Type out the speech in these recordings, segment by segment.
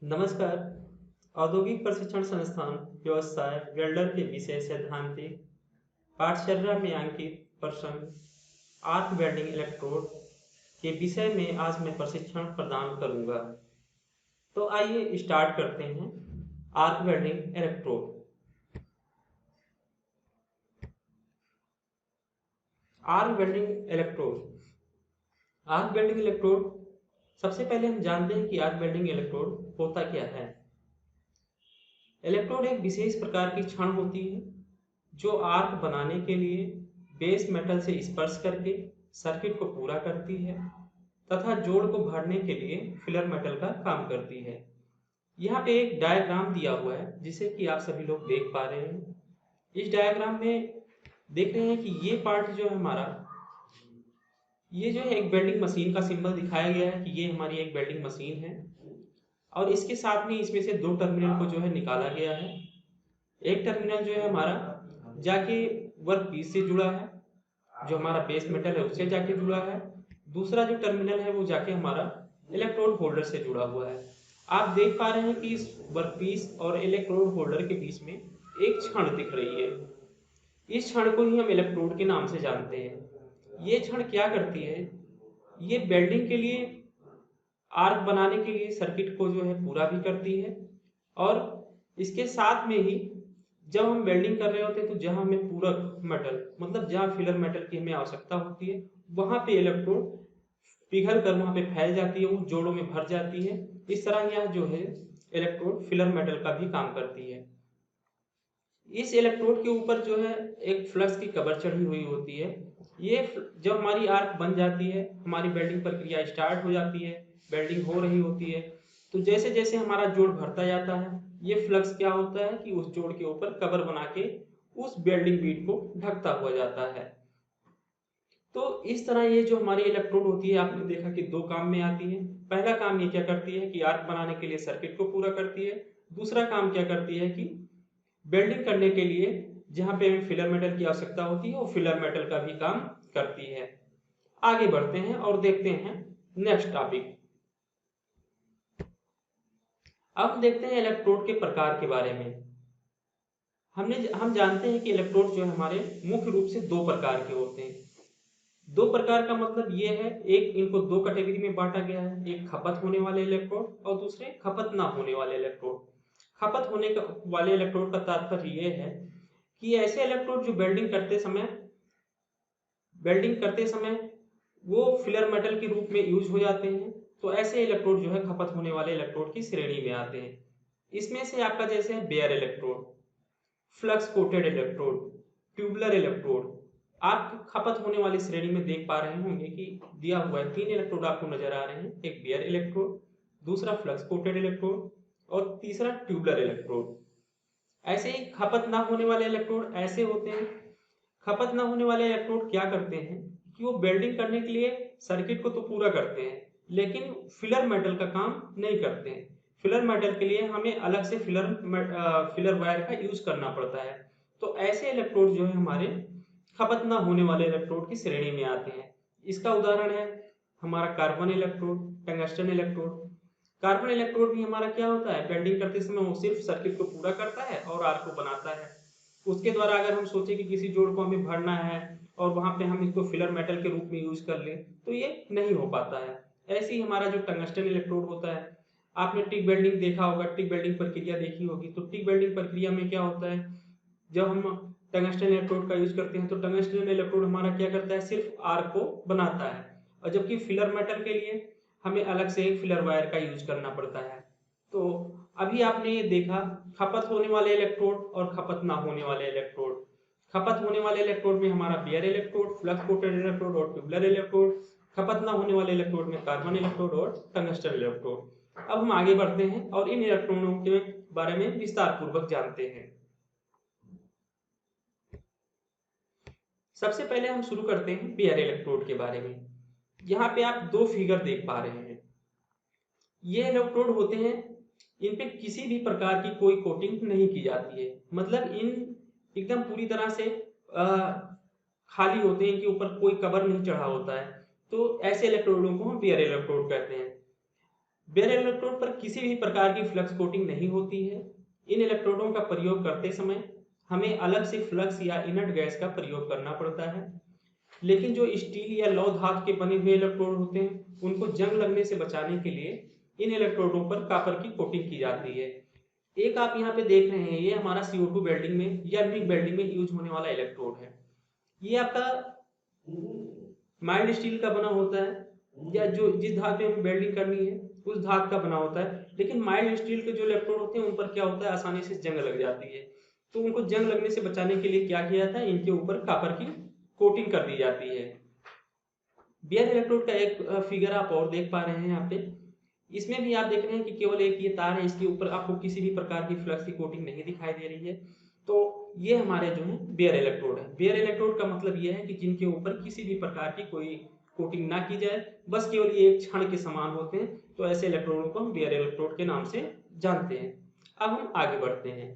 नमस्कार। औद्योगिक प्रशिक्षण संस्थान व्यवसाय वेल्डर के विषय सैद्धांतिक पाठचर्या में अंकित प्रसंग आर्क वेल्डिंग इलेक्ट्रोड के विषय में आज मैं प्रशिक्षण प्रदान करूंगा। तो आइए स्टार्ट करते हैं। Arc welding electrode. Arc welding electrode. Arc welding electrode, सबसे पहले हम जानते हैं कि आर्क वेल्डिंग इलेक्ट्रोड होता क्या है। इलेक्ट्रोड एक विशेष प्रकार की छड़ होती है जो आर्क बनाने के लिए बेस मेटल से स्पर्श करके सर्किट को पूरा करती है तथा जोड़ को भरने के लिए फिलर मेटल का काम करती है। यहाँ पे एक डायग्राम दिया हुआ है जिसे कि आप सभी लोग देख पा रहे हैं। इस डायग्राम में देख रहे हैं कि ये पार्ट जो है हमारा, ये जो है एक वेल्डिंग मशीन का सिंबल दिखाया गया है कि ये हमारी एक वेल्डिंग मशीन है और इसके साथ में इसमें से दो टर्मिनल को जो है निकाला गया है। एक टर्मिनल जो है हमारा जाके वर्क पीस से जुड़ा है, जो हमारा बेस मेटल है उससे जाके जुड़ा है। दूसरा जो टर्मिनल है वो जाके हमारा इलेक्ट्रोड होल्डर से जुड़ा हुआ है। आप देख पा रहे हैं कि इस वर्क पीस और इलेक्ट्रोड होल्डर के बीच में एक छड़ दिख रही है। इस छड़ को ही हम इलेक्ट्रोड के नाम से जानते हैं। ये छड़ क्या करती है, ये वेल्डिंग के लिए, आर्क बनाने के लिए सर्किट को जो है पूरा भी करती है और इसके साथ में ही जब हम वेल्डिंग कर रहे होते हैं तो जहां हमें पूरक मेटल, मतलब जहां फिलर मेटल की हमें आवश्यकता होती है, वहां पे इलेक्ट्रोड पिघल कर वहां पे फैल जाती है, वो जोड़ों में भर जाती है। इस तरह यह जो है इलेक्ट्रोड फिलर मेटल का भी काम करती है। इस इलेक्ट्रोड के ऊपर जो है एक फ्लक्स की कवर चढ़ी हुई होती है। ये जब हमारी आर्क बन जाती है, हमारी वेल्डिंग प्रक्रिया स्टार्ट हो जाती है, वेल्डिंग हो रही होती है, तो जैसे जैसे हमारा जोड़ भरता जाता है, ये फ्लक्स क्या होता है कि उस जोड़ के ऊपर कवर बना के उस वेल्डिंग बीट को ढकता हुआ जाता है। तो इस तरह ये जो हमारी इलेक्ट्रोड होती है, आपने देखा कि दो काम में आती है। पहला काम ये क्या करती है कि आर्क बनाने के लिए सर्किट को पूरा करती है। दूसरा काम क्या करती है कि वेल्डिंग करने के लिए जहां पे हमें फिलर मेटल की आवश्यकता होती है, वो फिलर मेटल का भी काम करती है। आगे बढ़ते हैं और देखते हैं नेक्स्ट टॉपिक। अब देखते हैं इलेक्ट्रोड के प्रकार के बारे में। हम जानते हैं कि इलेक्ट्रोड जो है हमारे मुख्य रूप से दो प्रकार के होते हैं। दो प्रकार का मतलब ये है, एक इनको दो कैटेगरी में बांटा गया है, एक खपत होने वाले इलेक्ट्रोड और दूसरे खपत ना होने वाले इलेक्ट्रोड। खपत होने वाले इलेक्ट्रोड का तात्पर्य ये है कि ऐसे इलेक्ट्रोड जो वेल्डिंग करते समय वो फिलर मेटल के रूप में यूज हो जाते हैं, तो ऐसे इलेक्ट्रोड जो है खपत होने वाले इलेक्ट्रोड की श्रेणी में आते हैं। इसमें से आपका जैसे है bare electrode, flux coated electrode, tubular electrode. आप खपत होने वाली श्रेणी में देख पा रहे होंगे कि दिया हुआ है, तीन इलेक्ट्रोड आपको नजर आ रहे हैं, एक बेयर इलेक्ट्रोड, दूसरा फ्लक्स कोटेड इलेक्ट्रोड और तीसरा ट्यूबुलर इलेक्ट्रोड। ऐसे ही खपत ना होने वाले इलेक्ट्रोड ऐसे होते हैं। खपत ना होने वाले इलेक्ट्रोड क्या करते हैं कि वो वेल्डिंग करने के लिए सर्किट को तो पूरा करते हैं, लेकिन फिलर मेटल का काम नहीं करते हैं। फिलर मेटल के लिए हमें अलग से फिलर वायर का यूज करना पड़ता है। तो ऐसे इलेक्ट्रोड जो है हमारे खपत ना होने वाले इलेक्ट्रोड की श्रेणी में आते हैं। इसका उदाहरण है हमारा carbon electrode, tungsten electrode. Carbon electrode भी हमारा क्या होता है, वेल्डिंग करते समय वो सिर्फ सर्किट को पूरा करता है और आर्क को बनाता है। उसके द्वारा अगर हम सोचे कि किसी जोड़ को हमें भरना है और वहां पे हम इसको फिलर मेटल के रूप में यूज कर ले, तो ये नहीं हो पाता है। ऐसे ही हमारा जो टंगस्टन इलेक्ट्रोड होता है, आपने टिक वेल्डिंग देखा होगा, टिक वेल्डिंग प्रक्रिया देखी होगी, तो टिक वेल्डिंग प्रक्रिया में क्या होता है, जब हम टंगस्टन इलेक्ट्रोड का यूज करते हैं तो टंगस्टन इलेक्ट्रोड हमारा क्या करता है, सिर्फ आर्क को बनाता है, और जबकि फिलर मेटल के लिए हमें अलग से एक फिलर वायर का यूज करना पड़ता है। तो अभी आपने ये देखा खपत होने वाले इलेक्ट्रोड और खपत ना होने वाले इलेक्ट्रोड। खपत होने वाले इलेक्ट्रोड में हमारा bare electrode, flux coated electrode और ट्यूबुलर इलेक्ट्रोड। खपत ना होने वाले इलेक्ट्रोड में कार्बन इलेक्ट्रोड और टंगस्टन इलेक्ट्रोड। अब हम आगे बढ़ते हैं और इन इलेक्ट्रॉनों के बारे में विस्तार पूर्वक जानते हैं। सबसे पहले हम शुरू करते हैं बेयर इलेक्ट्रोड के बारे में। यहाँ पे आप दो फिगर देख पा रहे हैं। ये इलेक्ट्रोड होते हैं, इन पे किसी भी प्रकार की कोई कोटिंग नहीं की जाती है, मतलब इन एकदम पूरी तरह से खाली होते हैं, इनके ऊपर कोई कवर नहीं चढ़ा होता है। तो ऐसे इलेक्ट्रोडों को हम बेयर इलेक्ट्रोड कहते हैं। बेयर इलेक्ट्रोड पर किसी भी प्रकार की फ्लक्स कोटिंग नहीं होती है। इन इलेक्ट्रोडों का प्रयोग करते समय हमें अलग से फ्लक्स या इनर्ट गैस का प्रयोग करना पड़ता है। लेकिन जो स्टील या लौह धातु के बने हुए इलेक्ट्रोड होते हैं, उनको जंग लगने से बचाने के लिए इन इलेक्ट्रोडों पर कॉपर की कोटिंग की जाती है। एक आप यहाँ पे देख रहे हैं, ये हमारा CO2 वेल्डिंग में या मिग वेल्डिंग में यूज होने वाला इलेक्ट्रोड है। ये आपका माइल्ड स्टील का बना होता है, या जो जिस धातु में हमें वेल्डिंग करनी है उस धातु का बना होता है। लेकिन माइल्ड स्टील के जो इलेक्ट्रोड होते हैं उन पर क्या होता है, आसानी से जंग लग जाती है। तो उनको जंग लगने से बचाने के लिए क्या किया जाता है, इनके ऊपर कॉपर की कोटिंग कर दी जाती है। बेयर इलेक्ट्रोड का एक फिगर आप और देख पा रहे हैं यहाँ पे। इसमें भी आप देख रहे हैं कि केवल एक ये तार है, इसके ऊपर आपको किसी भी प्रकार की फ्लक्स की कोटिंग नहीं दिखाई दे रही है। तो ये हमारे जो है बेयर इलेक्ट्रोड है। बेयर इलेक्ट्रोड का मतलब ये है कि जिनके ऊपर किसी भी प्रकार की कोई कोटिंग ना की जाए, बस केवल ये एक क्षण के समान होते हैं। तो ऐसे इलेक्ट्रोडों को हम बेयर इलेक्ट्रोड के नाम से जानते हैं। अब हम आगे बढ़ते हैं।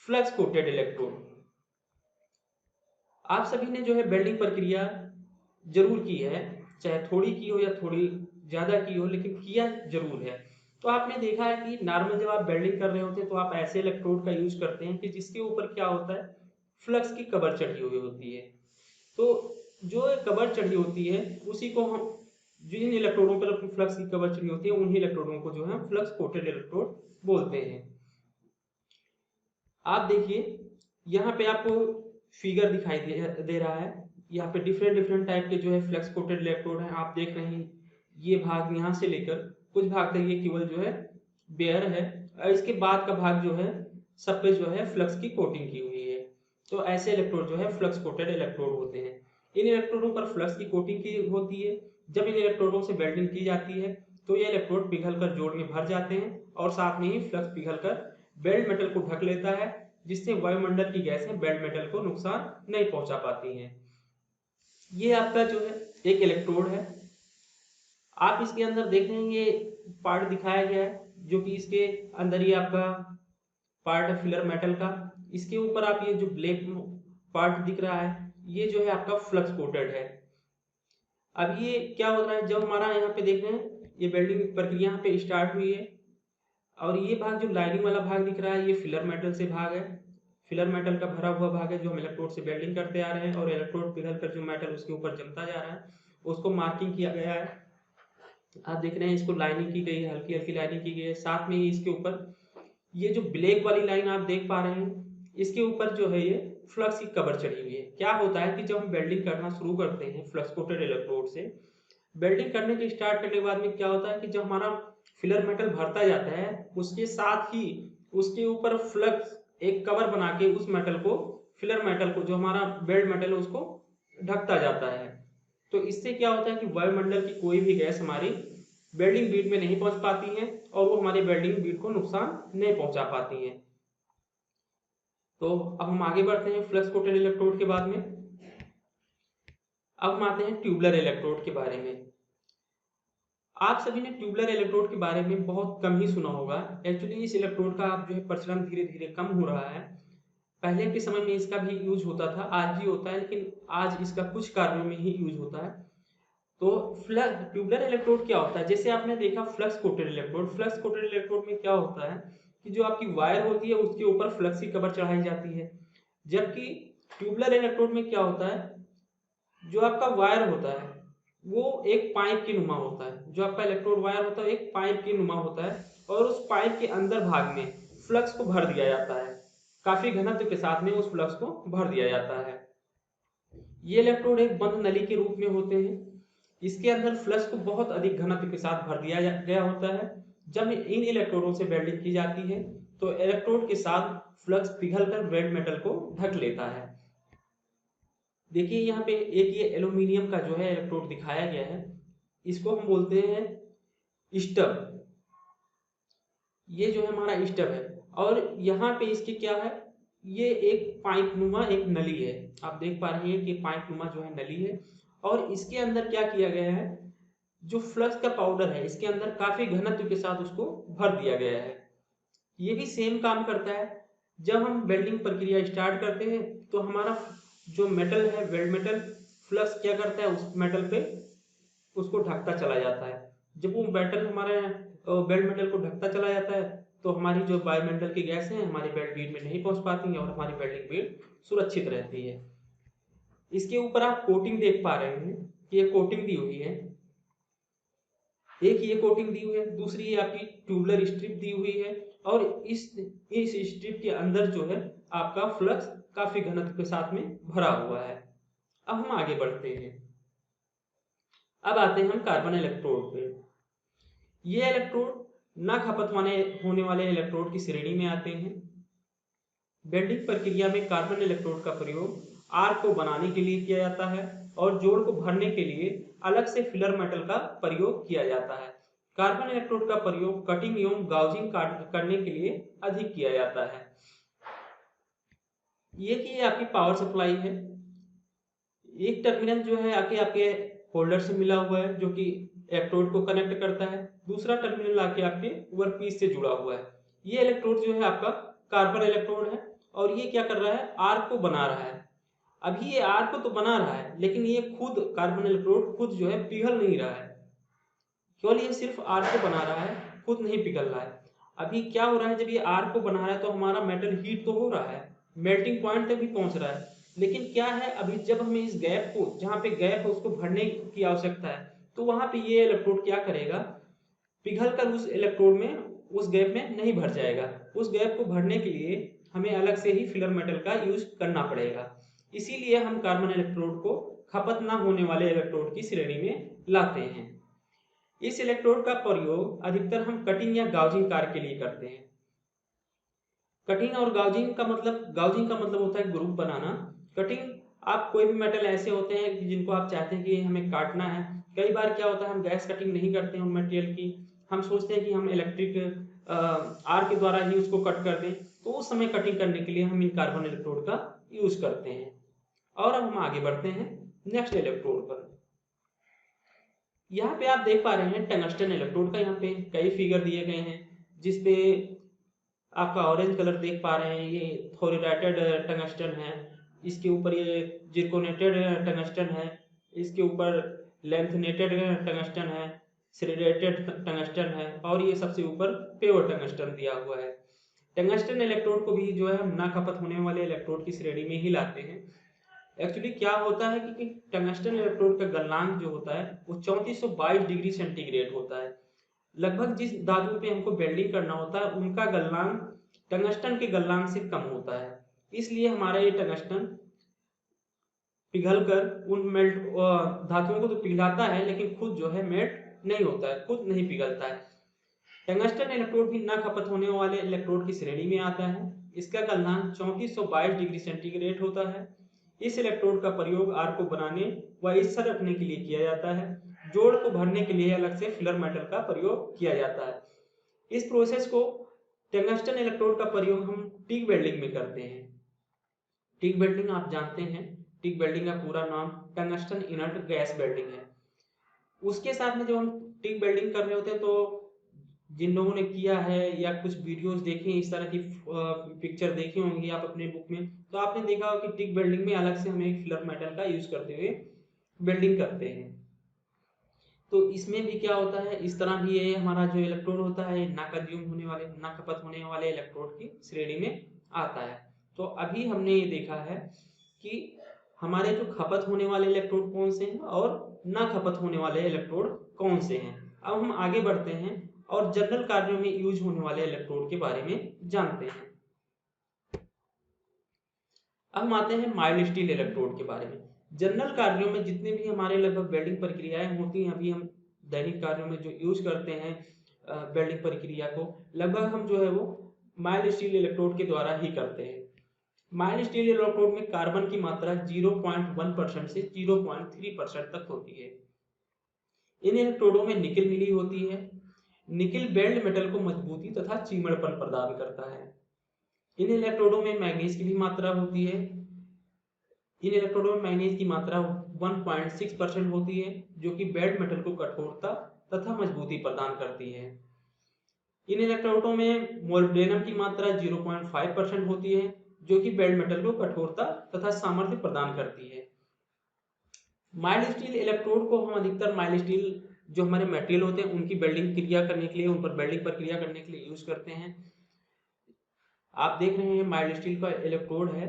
Flux coated electrode. आप सभी ने जो है वेल्डिंग प्रक्रिया जरूर की है, चाहे थोड़ी की हो या थोड़ी ज्यादा की हो, लेकिन किया जरूर है। तो आपने देखा है कि नॉर्मल जब आप वेल्डिंग कर रहे होते हैं तो आप ऐसे इलेक्ट्रोड का यूज करते हैं कि जिसके ऊपर क्या होता है, फ्लक्स की कवर चढ़ी हुई होती है। तो जो कवर चढ़ी होती है उसी को हम, जिन इलेक्ट्रोडों पर फ्लक्स की कवर चढ़ी होती है उन्हीं इलेक्ट्रोडों को जो है फ्लक्स कोटेड इलेक्ट्रोड बोलते हैं। आप देखिए यहाँ पे आपको फिगर दिखाई दे रहा है। यहाँ पे डिफरेंट डिफरेंट टाइप के जो है फ्लक्स कोटेड इलेक्ट्रोड हैं। आप देख रहे हैं ये भाग यहाँ से लेकर कुछ भाग तक ये केवल जो है बेयर है, और इसके बाद का भाग जो है सब पे जो है फ्लक्स की कोटिंग की हुई है। तो ऐसे इलेक्ट्रोड जो है फ्लक्स कोटेड इलेक्ट्रोड होते हैं। इन इलेक्ट्रोडों पर फ्लक्स की कोटिंग की होती है। जब इन इलेक्ट्रोडों से वेल्डिंग की जाती है तो ये इलेक्ट्रोड पिघलकर जोड़ में भर जाते हैं, और साथ में ही फ्लक्स पिघलकर बेल्ट मेटल को ढक लेता है, जिससे वायुमंडल की गैसें बेल्ट मेटल को नुकसान नहीं पहुंचा पाती हैं। ये आपका जो है एक इलेक्ट्रोड है। आप इसके अंदर देख रहे हैं ये पार्ट दिखाया गया है, जो कि इसके अंदर ये आपका पार्ट है फिलर मेटल का। इसके ऊपर आप ये जो ब्लैक पार्ट दिख रहा है, ये जो है आपका फ्लक्स कोटेड है। अब ये क्या हो रहा है, जब हमारा यहाँ पे देख रहे हैं ये वेल्डिंग प्रक्रिया यहाँ पे स्टार्ट हुई है, और ये भाग जो लाइनिंग वाला भाग दिख रहा है ये फिलर मेटल से भाग है। फिलर मेटल का भरा हुआ भाग है जो हम इलेक्ट्रोड से वेल्डिंग करते आ रहे हैं, और इलेक्ट्रोड पिघल कर जो मेटल उसके ऊपर जमता जा रहा है उसको मार्किंग किया गया है। आप देख रहे हैं इसको लाइनिंग की गई है, हल्की हल्की लाइनिंग की गई है। साथ में ही इसके ऊपर ये जो ब्लैक वाली लाइन आप देख पा रहे हैं, इसके ऊपर जो है ये फ्लक्स की कवर चढ़ी हुई है। क्या होता है कि जब हम वेल्डिंग करना शुरू करते हैं फ्लक्स कोटेड इलेक्ट्रोड से, वेल्डिंग करने के स्टार्ट करने के बाद में क्या होता है कि जब हमारा फिलर मेटल भरता जाता है उसके साथ ही उसके ऊपर फ्लक्स एक कवर बना के उस मेटल को, फिलर मेटल को, जो हमारा बेल्ट मेटल है उसको ढकता जाता है। तो इससे क्या होता है कि वायुमंडल की कोई भी गैस हमारी वेल्डिंग बीट में नहीं पहुंच पाती है, और वो हमारे वेल्डिंग बीट को नुकसान नहीं पहुंचा पाती है। तो अब हम आगे बढ़ते हैं फ्लक्स कोटेड इलेक्ट्रोड के बाद में। अब हम आते हैं ट्यूबलर इलेक्ट्रोड के बारे में। आप सभी ने ट्यूबलर इलेक्ट्रोड के बारे में बहुत कम ही सुना होगा। एक्चुअली इस इलेक्ट्रोड का अब जो है प्रचलन धीरे धीरे कम हो रहा है। पहले के समय में इसका भी यूज होता था, आज भी होता है, लेकिन आज इसका कुछ कार्यों में ही यूज होता है। तो फ्लक्स ट्यूबलर इलेक्ट्रोड क्या होता है, जैसे आपने देखा flux coated electrode. Flux coated electrode में क्या होता है कि जो आपकी वायर होती है उसके ऊपर फ्लक्स की कवर चढ़ाई जाती है। जबकि ट्यूबलर इलेक्ट्रोड में क्या होता है, जो आपका वायर होता है वो एक पाइप के नुमा होता है। जो आपका इलेक्ट्रोड वायर होता है एक पाइप के नुमा होता है, और उस पाइप के अंदर भाग में फ्लक्स को भर दिया जाता है। काफी घनत्व के साथ में उस फ्लक्स को भर दिया जाता है। ये इलेक्ट्रोड एक बंद नली के रूप में होते हैं। इसके अंदर फ्लक्स को बहुत अधिक घनत्व के साथ भर दिया गया होता है। जब इन इलेक्ट्रोडों से वेल्डिंग की जाती है तो इलेक्ट्रोड के साथ फ्लक्स पिघलकर वेल्ड मेटल को ढक लेता है। देखिए यहाँ पे एक ये एल्यूमिनियम का जो है इलेक्ट्रोड दिखाया गया है, इसको हम बोलते हैं स्टब। ये जो है हमारा स्टब है, और यहाँ पे इसके क्या है, ये एक पाइप नुमा एक नली है। आप देख पा रहे हैं कि पाइप नुमा जो है नली है, और इसके अंदर क्या किया गया है, जो फ्लक्स का पाउडर है इसके अंदर काफी घनत्व के साथ उसको भर दिया गया है। ये भी सेम काम करता है। जब हम वेल्डिंग प्रक्रिया स्टार्ट करते हैं तो हमारा जो मेटल है वेल्ड मेटल, फ्लक्स क्या करता है उस मेटल पे उसको ढकता चला जाता है। जब वो मेटल हमारे बेल्ट मेटल को ढकता चला जाता है तो हमारी जो वायुमंडल की गैसें हैं हमारी बेल्ट बीड में नहीं पहुंच पाती हैं और हमारी बेल्टिंग बीड सुरक्षित रहती है। इसके ऊपर आप कोटिंग देख पा रहे हैं कि ये कोटिंग दी हुई है। एक ये कोटिंग दी हुई है, दूसरी ये आपकी ट्यूबलर स्ट्रिप दी हुई है और इस स्ट्रिप के अंदर जो है आपका फ्लक्स काफी घनत्व के साथ में भरा हुआ है। अब हम आगे बढ़ते हैं। अब आते हैं हम कार्बन इलेक्ट्रोड पे। ये इलेक्ट्रोड ना खपत होने वाले इलेक्ट्रोड की श्रेणी में आते हैं। वेल्डिंग प्रक्रिया में कार्बन इलेक्ट्रोड का प्रयोग आर्क को बनाने के लिए किया जाता है और जोड़ को भरने के लिए अलग से फिलर मेटल का प्रयोग किया जाता है। कार्बन इलेक्ट्रोड का प्रयोग कटिंग एवं गाउजिंग करने के लिए अधिक किया जाता है। ये आपकी पावर सप्लाई है। एक टर्मिनल जो है आके आपके होल्डर से मिला हुआ है जो कि इलेक्ट्रोड को कनेक्ट करता है, दूसरा टर्मिनल आके आपके वर्कपीस से जुड़ा हुआ है। ये इलेक्ट्रोड जो है आपका कार्बन इलेक्ट्रोड है और ये क्या कर रहा है, आर्क को बना रहा है। अभी ये आर्क को तो बना रहा है लेकिन ये खुद कार्बन इलेक्ट्रोड खुद जो है पिघल नहीं रहा है, केवल ये सिर्फ आर्क को बना रहा है, खुद नहीं पिघल रहा है। अभी क्या हो रहा है, जब ये आर्क को बना रहा है तो हमारा मेटल हीट तो हो रहा है, मेल्टिंग पॉइंट तक भी पहुंच रहा है, लेकिन क्या है अभी जब हमें इस गैप को, जहाँ पे गैप है उसको भरने की आवश्यकता है, तो वहां पे ये इलेक्ट्रोड क्या करेगा, पिघल कर उस इलेक्ट्रोड में, उस गैप में नहीं भर जाएगा। उस गैप को भरने के लिए हमें अलग से ही फिलर मेटल का यूज करना पड़ेगा। इसीलिए हम कार्बन इलेक्ट्रोड को खपत ना होने वाले इलेक्ट्रोड की श्रेणी में लाते हैं। इस इलेक्ट्रोड का प्रयोग अधिकतर हम कटिंग या गाउजिंग कार्य के लिए करते हैं। कटिंग और गाउजिंग का मतलब होता है ग्रुप बनाना। कटिंग, आप कोई भी मेटल ऐसे होते हैं जिनको आप चाहते हैं कि हमें काटना है। कई बार क्या होता है हम गैस कटिंग नहीं करते हैं उन मटेरियल की, हम सोचते हैं कि हम इलेक्ट्रिक आर के द्वारा ही उसको कट कर दें, तो उस समय कटिंग करने के लिए हम इन कार्बन इलेक्ट्रोड का यूज करते हैं। और अब हम आगे बढ़ते हैं नेक्स्ट इलेक्ट्रोड पर। यहाँ पे आप देख पा रहे हैं टंगस्टन इलेक्ट्रोड का यहाँ पे कई फिगर दिए गए हैं, जिसपे आपका ऑरेंज कलर देख पा रहे हैं, ये थोरिडाटेड टंगस्टन है, इसके ऊपर ये जिरकोनेटेड टंगस्टन है, इसके ऊपर लेंथनेटेड टंगस्टन है, सेडेटेड टंगस्टन है और ये सबसे ऊपर प्योर टंगस्टन दिया हुआ है। टंगस्टन इलेक्ट्रोड को भी जो है हम ना खपत होने वाले इलेक्ट्रोड की श्रेणी में ही लाते हैं। एक्चुअली क्या होता है कि टंगस्टन इलेक्ट्रोड का गलनांक जो होता है वो 3422 डिग्री सेंटीग्रेड होता है। लगभग जिस धातु पे हमको वेल्डिंग करना होता है उनका गलनांक टंगस्टन के गलनांक से कम होता है, इसलिए हमारा ये टंगस्टन पिघलकर उन मेल्ट धातुओं को तो पिघलाता है लेकिन खुद जो है मेल्ट नहीं होता है, खुद नहीं पिघलता है। टंगस्टन इलेक्ट्रोड भी ना खपत होने वाले इलेक्ट्रोड की श्रेणी में आता है। इसका गलनांक 3422 डिग्री सेंटीग्रेड होता है। इस इलेक्ट्रोड का प्रयोग आर्क को बनाने व स्थिर रखने के लिए किया जाता है। जोड़ को भरने के लिए अलग से फिलर मेटल का प्रयोग किया जाता है। इस प्रोसेस को, टंगस्टन इलेक्ट्रोड का प्रयोग हम टिक वेल्डिंग में करते हैं। टिक वेल्डिंग आप जानते हैं, टिक वेल्डिंग का पूरा नाम टंगस्टन इनर्ट गैस वेल्डिंग है। उसके साथ में जब हम टिक वेल्डिंग कर रहे होते हैं तो जिन लोगों ने किया है या कुछ वीडियोस देखे इस तरह की पिक्चर देखी होंगी आप अपने बुक में, तो आपने देखा होगा कि टिक वेल्डिंग में अलग से हम एक फिलर मेटल का यूज करते हुए वेल्डिंग करते हैं। तो इसमें भी क्या होता है, इस तरह भी ये हमारा जो इलेक्ट्रोड होता है ना कंज्यूम होने वाले, ना खपत होने वाले इलेक्ट्रोड की श्रेणी में आता है। तो अभी हमने ये देखा है कि हमारे जो खपत होने वाले इलेक्ट्रोड कौन से हैं और ना खपत होने वाले इलेक्ट्रोड कौन से हैं। अब हम आगे बढ़ते हैं और जनरल कार्यों में यूज होने वाले इलेक्ट्रोड के बारे में जानते हैं। अब हम आते हैं माइल्ड स्टील इलेक्ट्रोड के बारे में। जनरल कार्यों में जितने भी हमारे लगभग वेल्डिंग प्रक्रियाएं होती हैं, अभी हम दैनिक कार्यों में जो यूज करते हैं वेल्डिंग प्रक्रिया को, लगभग हम जो है वो माइल्ड स्टील इलेक्ट्रोड के द्वारा ही करते हैं। माइल्ड स्टील इलेक्ट्रोड में कार्बन की मात्रा 0.1% से 0.3% तक होती है। इन इलेक्ट्रोडों में निकेल मिली होती है। निकेल वेल्ड मेटल को मजबूती तथा चिमड़पन प्रदान करता है। इन इलेक्ट्रोडों में मैग्नीज की भी मात्रा होती है। इन इलेक्ट्रोडों में मैग्नीज की मात्रा 1.6% होती है जो कि वेल्ड मेटल को कठोरता तथा मजबूती प्रदान करती है। इन इलेक्ट्रोडों में मोलिब्डेनम की मात्रा 0.5% होती है जो कि वेल्ड मेटल को कठोरता तथा सामर्थ्य प्रदान करती है। माइल्ड स्टील इलेक्ट्रोड को हम अधिकतर माइल्ड स्टील जो हमारे मटेरियल होते हैं उनकी वेल्डिंग क्रिया करने के लिए, उन पर वेल्डिंग प्रक्रिया करने के लिए यूज करते हैं। आप देख रहे हैं माइल्ड स्टील का इलेक्ट्रोड है।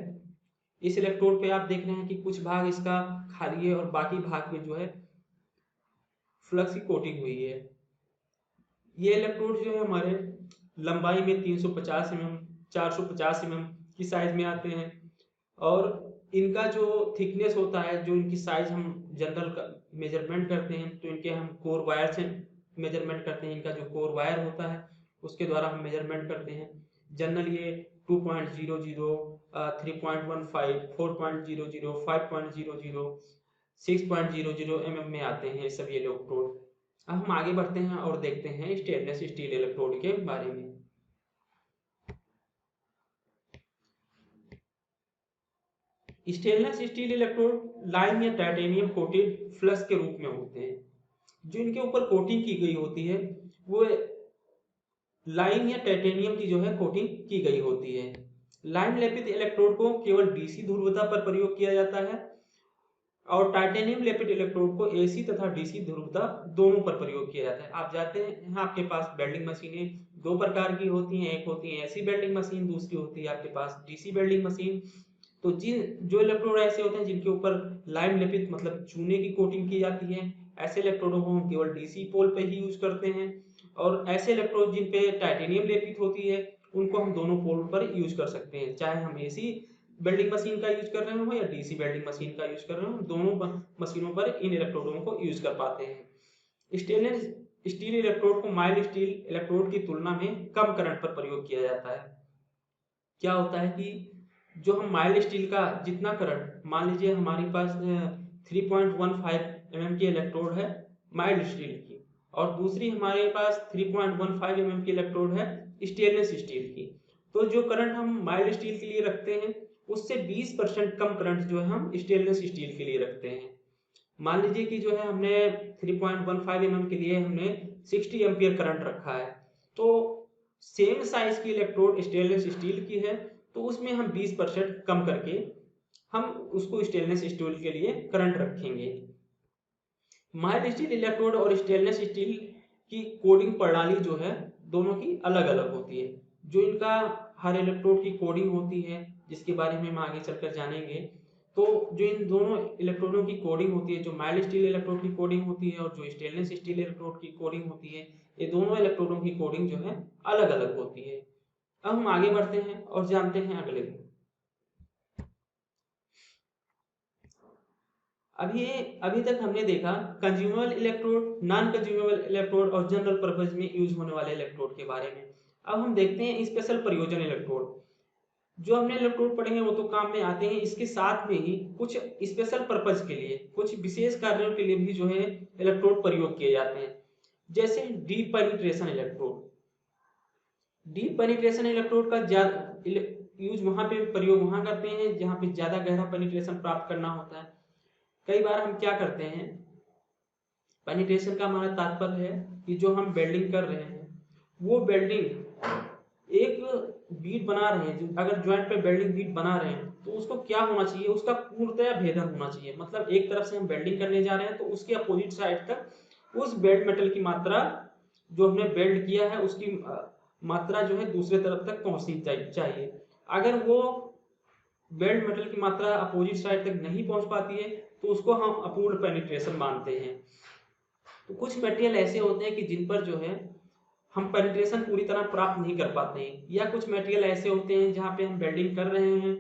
इस इलेक्ट्रोड पे आप देख रहे हैं कि कुछ भाग इसका खाली है और बाकी भाग पे जो है फ्लक्स की कोटिंग हुई है। ये इलेक्ट्रोड जो है हमारे लंबाई में 350 mm 450 mm की साइज में आते हैं और इनका जो थिकनेस होता है, जो इनकी साइज हम जनरल मेजरमेंट करते हैं तो इनके हम कोर वायर से मेजरमेंट करते हैं। इनका जो कोर वायर होता है उसके द्वारा हम मेजरमेंट करते हैं। जनरल ये 2.00 3.15 4.00 5.00 6.00 mm में आते हैं सभी इलेक्ट्रोड। अब हम आगे बढ़ते हैं और देखते हैं स्टेनलेस स्टील इलेक्ट्रोड के बारे में। स्टेनलेस स्टील इलेक्ट्रोड लाइम या टाइटेनियम कोटेड फ्लश के रूप में होते हैं। जो इनके ऊपर कोटिंग की गई होती है वो लाइम या टाइटेनियम की जो है कोटिंग की गई होती है। लाइम लेपित इलेक्ट्रोड को केवल डीसी ध्रुवता पर प्रयोग किया जाता है और टाइटेनियम लेपित इलेक्ट्रोड को एसी तथा डीसी ध्रुवता दोनों पर प्रयोग किया जाता है। आप जाते हैं आपके पास वेल्डिंग मशीनें दो प्रकार की होती हैं, एक होती है एसी वेल्डिंग मशीन, दूसरी होती है आपके पास डीसी वेल्डिंग मशीन। तो जो इलेक्ट्रोड ऐसे होते हैं जिनके ऊपर लाइम लेपित मतलब चूने की कोटिंग की जाती है, ऐसे इलेक्ट्रोडों को हम केवल डीसी पोल पे ही यूज करते हैं। और ऐसे इलेक्ट्रोड जिन पे टाइटेनियम लेपित होती है उनको हम दोनों पोल पर यूज कर सकते हैं, चाहे हम एसी वेल्डिंग मशीन का यूज कर रहे हो या डीसी वेल्डिंग मशीन का यूज कर रहे हो, दोनों मशीनों पर इन इलेक्ट्रोडों को यूज कर पाते हैं। स्टेनलेस स्टील इलेक्ट्रोड को माइल्ड स्टील इलेक्ट्रोड की तुलना में कम करंट पर प्रयोग किया जाता है। क्या होता है कि जो हम माइल्ड स्टील का जितना करंट, मान लीजिए हमारे पास 3.15 mm की इलेक्ट्रोड है माइल्ड स्टील की और दूसरी हमारे पास 3.15 mm की इलेक्ट्रोड है स्टेनलेस स्टील की, तो जो करंट हम माइल्ड स्टील के लिए रखते हैं उससे 20% कम करंट जो है हम स्टेनलेस स्टील के लिए रखते हैं। मान लीजिए कि जो है हमने 3.15 mm के लिए हमने 60 एम्पियर करंट रखा है, तो सेम साइज की इलेक्ट्रोड स्टेनलेस स्टील की है तो उसमें हम 20% कम करके हम उसको स्टेनलेस स्टील के लिए करंट रखेंगे। माइल्ड स्टील इलेक्ट्रोड और स्टेनलेस स्टील की कोडिंग प्रणाली जो है दोनों की अलग अलग होती है। जो इनका हर इलेक्ट्रोड की कोडिंग होती है जिसके बारे में हम आगे चलकर जानेंगे, तो जो इन दोनों इलेक्ट्रोडों की कोडिंग होती है, जो माइल्ड स्टील इलेक्ट्रोड की कोडिंग होती है और जो स्टेनलेस स्टील इलेक्ट्रोड की कोडिंग होती है, ये दोनों इलेक्ट्रोडों की कोडिंग जो है अलग अलग होती है। अब हम आगे बढ़ते हैं और जानते हैं अगले। अभी तक हमने देखा consumable electrode, non consumable electrode और जनरल पर्पज में यूज होने वाले इलेक्ट्रोड के बारे में। अब हम देखते हैं स्पेशल प्रयोजन इलेक्ट्रोड। जो हमने इलेक्ट्रोड पढ़े हैं वो तो काम में आते हैं, इसके साथ में ही कुछ स्पेशल पर्पज के लिए, कुछ विशेष कार्यों के लिए भी जो है इलेक्ट्रोड प्रयोग किए जाते हैं। जैसे deep penetration electrode. Deep penetration electrode का ज्यादा यूज वहां पे प्रयोग वहां करते हैं जहां पे ज्यादा गहरा पेनिट्रेशन प्राप्त करना होता है। कई बार हम क्या करते हैं, पेनिट्रेशन का हमारा तात्पर्य है कि जो हम वेल्डिंग कर रहे हैं वो वेल्डिंग एक बीट बना रहे हैं, अगर ज्वाइंट पे वेल्डिंग बीट बना रहे हैं तो उसको क्या होना चाहिए, उसका पूर्णतया भेदन होना चाहिए। मतलब एक तरफ से हम वेल्डिंग करने जा रहे हैं तो उसके अपोजिट साइड तक उस वेल्ड मेटल की मात्रा जो हमने वेल्ड किया है उसकी मात्रा जो है दूसरे तरफ तक पहुंचनी चाहिए। अगर वो वेल्ड मेटल की मात्रा अपोजिट साइड तक नहीं पहुंच पाती है तो उसको हम अपूर्ण पेनिट्रेशन मानते हैं। तो कुछ मटेरियल ऐसे होते हैं कि जिन पर जो है हम पेनिट्रेशन पूरी तरह प्राप्त नहीं कर पाते हैं, या कुछ मटेरियल ऐसे होते हैं जहाँ पे हम वेल्डिंग कर रहे हैं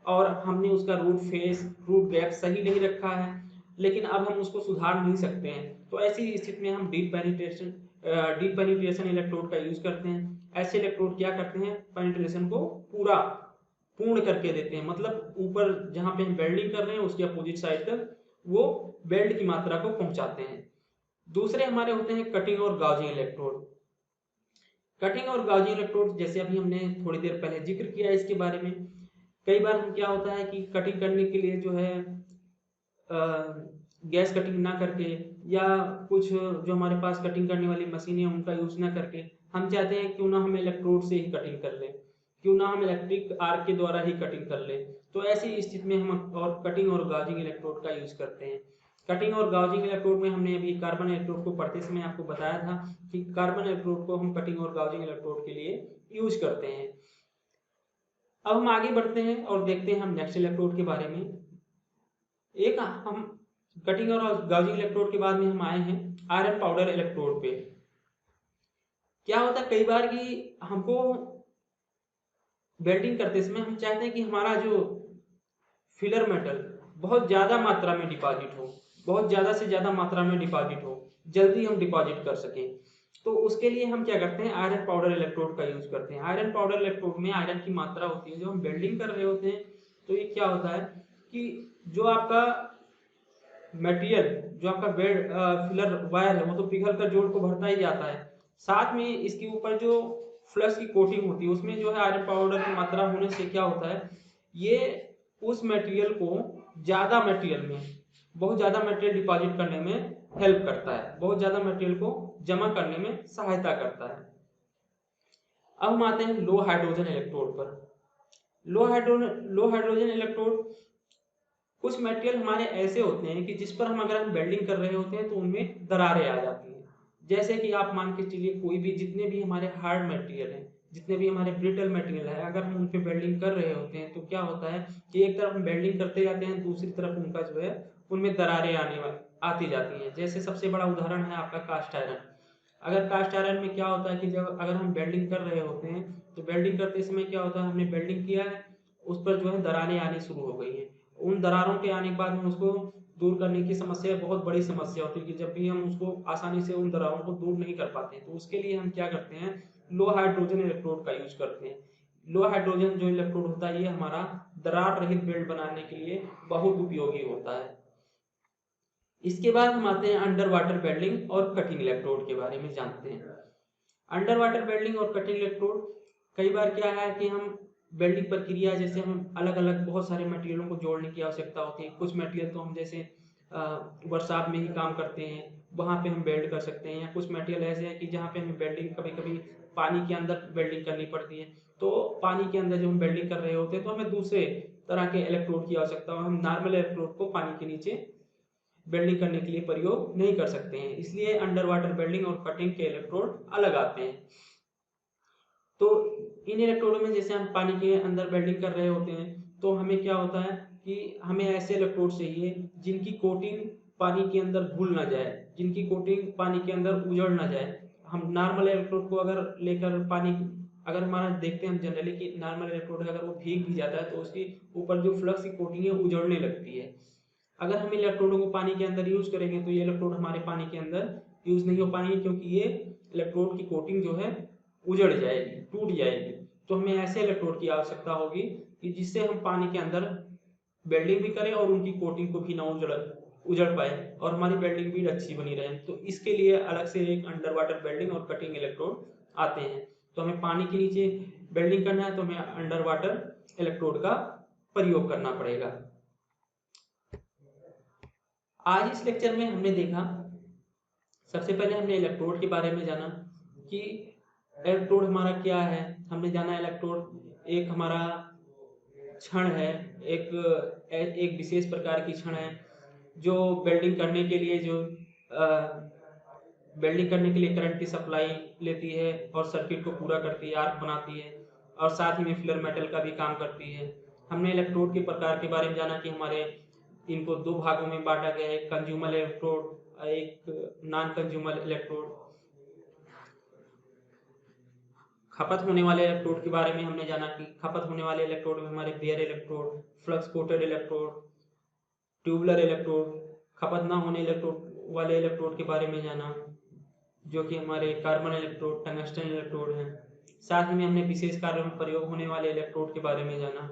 और हमने उसका रूट फेस रूट गैप सही नहीं रखा है, लेकिन अब हम उसको सुधार नहीं सकते हैं, तो ऐसी स्थिति में हम डीप पेनिट्रेशन इलेक्ट्रोड का यूज करते हैं। ऐसे इलेक्ट्रोड क्या करते हैं, पेनिट्रेशन को पूर्ण करके देते हैं, मतलब ऊपर जहाँ पे हम वेल्डिंग कर रहे हैं उसके अपोजिट साइड तक वो वेल्ड की मात्रा को पहुंचाते हैं। दूसरे हमारे होते हैं कटिंग और गाउजिंग इलेक्ट्रोड। कटिंग और गाउजिंग इलेक्ट्रोड जैसे अभी हमने थोड़ी देर पहले जिक्र किया इसके बारे में। कई बार हम क्या होता है कि कटिंग करने के लिए जो है गैस कटिंग ना करके या कुछ जो हमारे पास कटिंग करने वाली मशीन है उनका यूज ना करके हम चाहते हैं क्यों ना हम इलेक्ट्रोड से ही कटिंग कर लें, क्यों ना हम इलेक्ट्रिक आर्क के द्वारा ही कटिंग कर लें। तो ऐसी स्थिति में हम और कटिंग और गाउजिंग इलेक्ट्रोड का यूज करते हैं। कटिंग और गाउजिंग इलेक्ट्रोड में हमने अभी कार्बन इलेक्ट्रोड को पढ़ते समय आपको बताया था कि कार्बन इलेक्ट्रोड को हम कटिंग और गाउजिंग इलेक्ट्रोड के लिए यूज करते हैं। अब हम आगे बढ़ते हैं और देखते हैं हम नेक्स्ट इलेक्ट्रोड के बारे में। एक हम कटिंग और गाउजिंग इलेक्ट्रोड के बाद में हम आए हैं आयरन पाउडर इलेक्ट्रोड पे। क्या होता है कई बार कि हमको वेल्डिंग करते समय हम चाहते हैं कि हमारा जो फिलर मेटल बहुत ज़्यादा मात्रा में डिपॉजिट हो, बहुत ज़्यादा से ज़्यादा मात्रा में डिपॉजिट हो, जल्दी हम डिपॉजिट कर सकें। तो उसके लिए हम क्या करते हैं, आयरन पाउडर इलेक्ट्रोड का यूज करते हैं। आयरन पाउडर इलेक्ट्रोड में आयरन की मात्रा होती है, जो हम वेल्डिंग कर रहे होते हैं तो ये क्या होता है कि जो आपका मटेरियल, जो आपका बेड फिलर वायर है वो तो पिघल कर जोड़ को भरता ही जाता है, साथ में इसके ऊपर जो फ्लश की कोटिंग होती है उसमें जो है आयरन पाउडर की मात्रा होने से क्या होता है, ये उस मटेरियल को ज़्यादा मटेरियल में, बहुत ज़्यादा मटेरियल डिपॉजिट करने में हेल्प करता है, बहुत ज़्यादा मटेरियल को जमा करने में सहायता करता है। अब हम आते हैं लो हाइड्रोजन इलेक्ट्रोड पर। लो हाइड्रोजन इलेक्ट्रोड, कुछ मटेरियल हमारे ऐसे होते हैं कि जिस पर हम अगर हम वेल्डिंग कर रहे होते हैं तो उनमें दरारें आ जाती हैं। जैसे कि आप मान के चलिए कोई भी, जितने भी हमारे हार्ड मटेरियल हैं, जितने भी हमारे ब्रिटल मटेरियल है, अगर हम उन पे वेल्डिंग कर रहे होते हैं तो क्या होता है कि एक तरफ हम वेल्डिंग करते जाते हैं, दूसरी तरफ उनका जो है उनमें दरारें आती जाती हैं। जैसे सबसे बड़ा उदाहरण है आपका कास्ट आयरन। अगर कास्ट आयरन में क्या होता है कि जब अगर हम वेल्डिंग कर रहे होते हैं तो वेल्डिंग करते समय क्या होता है, हमने वेल्डिंग किया है, उस पर जो है दरारें आनी शुरू हो गई हैं। उन दरारों के आने के बाद में उसको दूर करने की समस्या बहुत बड़ी समस्या होती है कि जब भी हम उसको आसानी से उन दरारों को दूर नहीं कर पाते हैं, तो उसके लिए हम क्या करते हैं, लो हाइड्रोजन इलेक्ट्रोड का यूज करते हैं। लो हाइड्रोजन जो इलेक्ट्रोड होता है ये हमारा दरार रहित बेल्ट बनाने के लिए बहुत उपयोगी होता है। इसके बाद हम आते हैं अंडर वाटर वेल्डिंग और कटिंग इलेक्ट्रोड के बारे में जानते हैं। अंडर वाटर वेल्डिंग और कटिंग इलेक्ट्रोड, कई बार क्या है कि हम वेल्डिंग प्रक्रिया, जैसे हम अलग अलग बहुत सारे मटेरियलों को जोड़ने की आवश्यकता होती है। कुछ मटेरियल तो हम जैसे वर्कशॉप में ही काम करते हैं, वहाँ पे हम वेल्ड कर सकते हैं, या कुछ मटेरियल ऐसे है कि जहाँ पे हमें वेल्डिंग कभी कभी पानी के अंदर वेल्डिंग करनी पड़ती है। तो पानी के अंदर जब हम वेल्डिंग कर रहे होते हैं तो हमें दूसरे तरह के इलेक्ट्रोड की आवश्यकता हो, हम नॉर्मल इलेक्ट्रोड को पानी के नीचे वेल्डिंग करने के लिए प्रयोग नहीं कर सकते हैं, इसलिए अंडर वाटर वेल्डिंग और कटिंग के इलेक्ट्रोड अलग आते हैं। तो इन इलेक्ट्रोडों में जैसे हम पानी के अंदर वेल्डिंग कर रहे होते हैं तो हमें क्या होता है कि हमें ऐसे इलेक्ट्रोड चाहिए जिनकी कोटिंग पानी के अंदर घुल ना जाए, जिनकी कोटिंग पानी के अंदर उजड़ ना जाए। हम नॉर्मल इलेक्ट्रोड को अगर लेकर पानी, अगर हमारा देखते हैं हम जनरली कि नॉर्मल इलेक्ट्रोड अगर वो भीग भी जाता है तो उसकी ऊपर जो फ्लक्स की कोटिंग है उजड़ने लगती है। अगर हम इलेक्ट्रोडों को पानी के अंदर यूज करेंगे तो ये इलेक्ट्रोड हमारे पानी के अंदर यूज नहीं हो पाएंगे, क्योंकि ये इलेक्ट्रोड की कोटिंग जो है उजड़ जाएगी, टूट जाएगी। तो हमें ऐसे इलेक्ट्रोड की आवश्यकता होगी कि जिससे हम पानी के अंदर वेल्डिंग भी करें और उनकी कोटिंग को भी ना उजड़ पाए और हमारी वेल्डिंग भी अच्छी बनी रहे। तो इसके लिए अलग से एक अंडर वाटर वेल्डिंग और कटिंग इलेक्ट्रोड आते हैं। तो हमें पानी के नीचे वेल्डिंग करना है तो हमें अंडर वाटर इलेक्ट्रोड का प्रयोग करना पड़ेगा। आज इस लेक्चर में हमने देखा, सबसे पहले हमने इलेक्ट्रोड के बारे में जाना कि इलेक्ट्रोड हमारा क्या है। हमने जाना इलेक्ट्रोड एक हमारा क्षण है, एक विशेष प्रकार की क्षण है जो वेल्डिंग करने के लिए वेल्डिंग करने के लिए करंट की सप्लाई लेती है और सर्किट को पूरा करती है, आर्क बनाती है, और साथ ही में फिलर मेटल का भी काम करती है। हमने इलेक्ट्रोड के प्रकार के बारे में जाना कि हमारे इनको दो भागों में बांटा गया है, एक कंज्यूमर इलेक्ट्रोड, एक नॉन कंज्यूमर इलेक्ट्रोड। खपत होने वाले इलेक्ट्रोड के बारे में हमने जाना कि खपत होने वाले इलेक्ट्रोड में हमारे bare electrode, flux coated electrode, tubular electrode. खपत ना होने वाले इलेक्ट्रोड के बारे में जाना जो कि हमारे कार्बन इलेक्ट्रोड, टंगस्टन इलेक्ट्रोड हैं। साथ ही में हमने विशेष कार्यों में प्रयोग होने वाले इलेक्ट्रोड के बारे में जाना,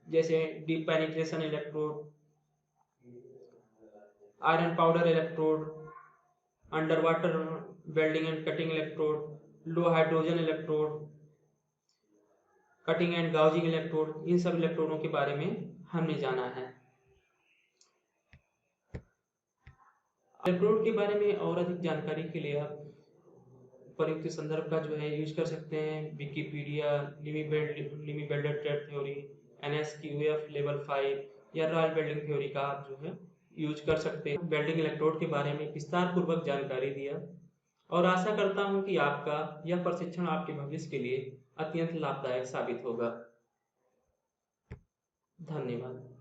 जैसे deep penetration electrode, iron powder electrode, under water welding and cutting electrode, low hydrogen electrode, cutting and gouging electrode. इन सब इलेक्ट्रोडों के बारे में हमने जाना है। इलेक्ट्रोड के बारे में और अधिक जानकारी के लिए आप प्रयुक्त संदर्भ का जो है यूज कर सकते हैं, विकिपीडिया, लिमी welder trade theory, NSQF level 5 या रॉयल वेल्डिंग थ्योरी का आप जो है यूज कर सकते हैं। वेल्डिंग इलेक्ट्रोड के बारे में विस्तार पूर्वक जानकारी दिया और आशा करता हूं कि आपका यह प्रशिक्षण आपके भविष्य के लिए अत्यंत लाभदायक साबित होगा। धन्यवाद।